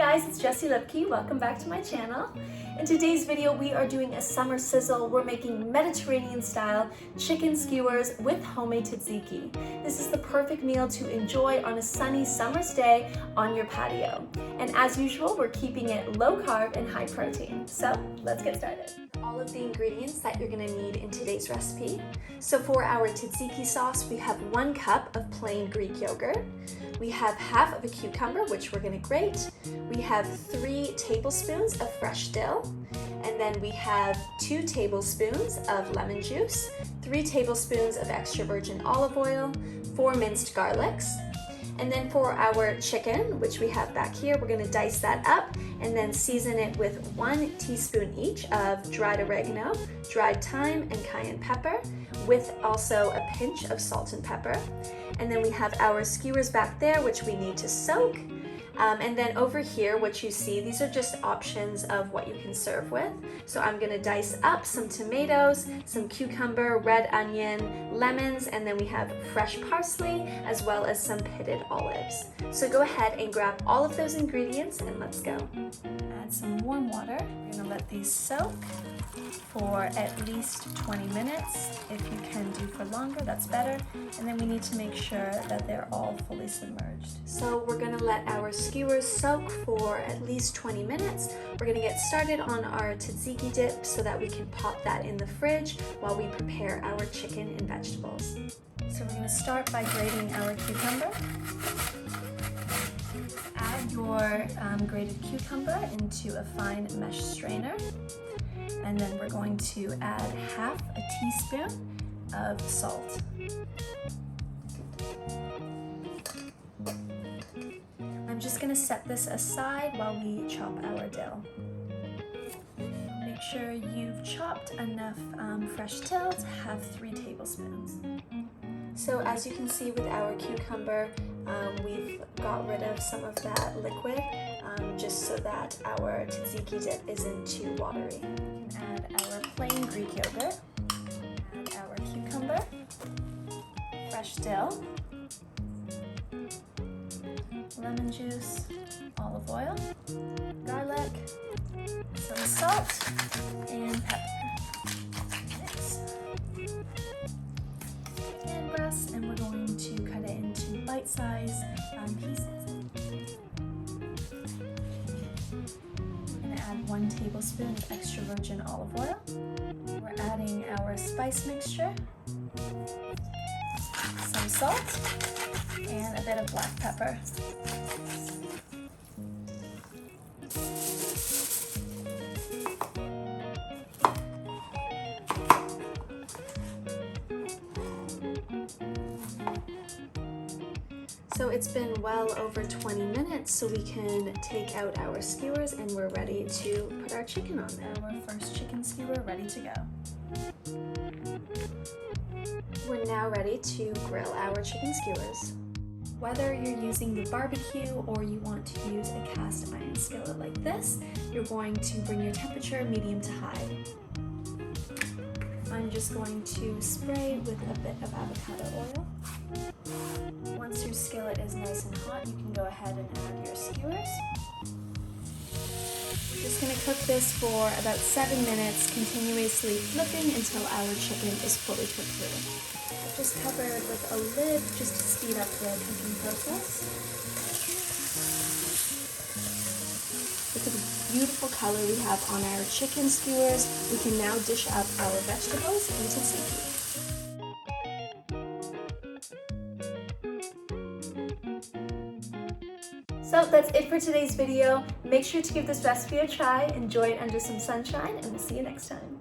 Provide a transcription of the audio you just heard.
guys, it's Jessie Lipke. Welcome back to my channel. In today's video, we are doing a summer sizzle. We're making Mediterranean style chicken skewers with homemade tzatziki. This is the perfect meal to enjoy on a sunny summer's day on your patio. And as usual, we're keeping it low carb and high protein. So let's get started. All of the ingredients that you're gonna need in today's recipe. So for our tzatziki sauce, we have 1 cup of plain Greek yogurt. We have half of a cucumber, which we're gonna grate. We have 3 tablespoons of fresh dill. And then we have 2 tablespoons of lemon juice, 3 tablespoons of extra virgin olive oil, 4 minced garlics. And then for our chicken, which we have back here, we're gonna dice that up and then season it with 1 teaspoon each of dried oregano, dried thyme, and cayenne pepper, with also a pinch of salt and pepper. And then we have our skewers back there, which we need to soak. And then over here, what you see, these are just options of what you can serve with. So I'm gonna dice up some tomatoes, some cucumber, red onion, lemons, and then we have fresh parsley, as well as some pitted olives. So go ahead and grab all of those ingredients and let's go. Add some warm water. We're gonna let these soak for at least 20 minutes. If you can do for longer, that's better. And then we need to make sure that they're all fully submerged. So we're gonna let our skewers soak for at least 20 minutes. We're gonna get started on our tzatziki dip so that we can pop that in the fridge while we prepare our chicken and vegetables. So we're gonna start by grating our cucumber. Add your grated cucumber into a fine mesh strainer. And then we're going to add half a teaspoon of salt. I'm just gonna set this aside while we chop our dill. Make sure you've chopped enough fresh dill to have 3 tablespoons. So as you can see with our cucumber, we've got rid of some of that liquid just so that our tzatziki dip isn't too watery. We can add our plain Greek yogurt, add our cucumber, fresh dill, lemon juice, olive oil, garlic, some salt, and pepper. Mix. And breast, and we're going to cut it into bite-sized pieces. We're gonna add 1 tablespoon of extra virgin olive oil. We're adding our spice mixture, some salt, and a bit of black pepper. So it's been well over 20 minutes, so we can take out our skewers and we're ready to put our chicken on there. Our first chicken skewer ready to go. We're now ready to grill our chicken skewers. Whether you're using the barbecue or you want to use a cast iron skillet like this, you're going to bring your temperature medium to high. I'm just going to spray with a bit of avocado oil. Once your skillet is nice and hot, you can go ahead and add your skewers. We're just going to cook this for about 7 minutes, continuously flipping until our chicken is fully cooked through. I've just covered with a lid just to speed up the cooking process. Look at the beautiful color we have on our chicken skewers. We can now dish up our vegetables and tzatziki. So that's it for today's video. Make sure to give this recipe a try, enjoy it under some sunshine, and we'll see you next time.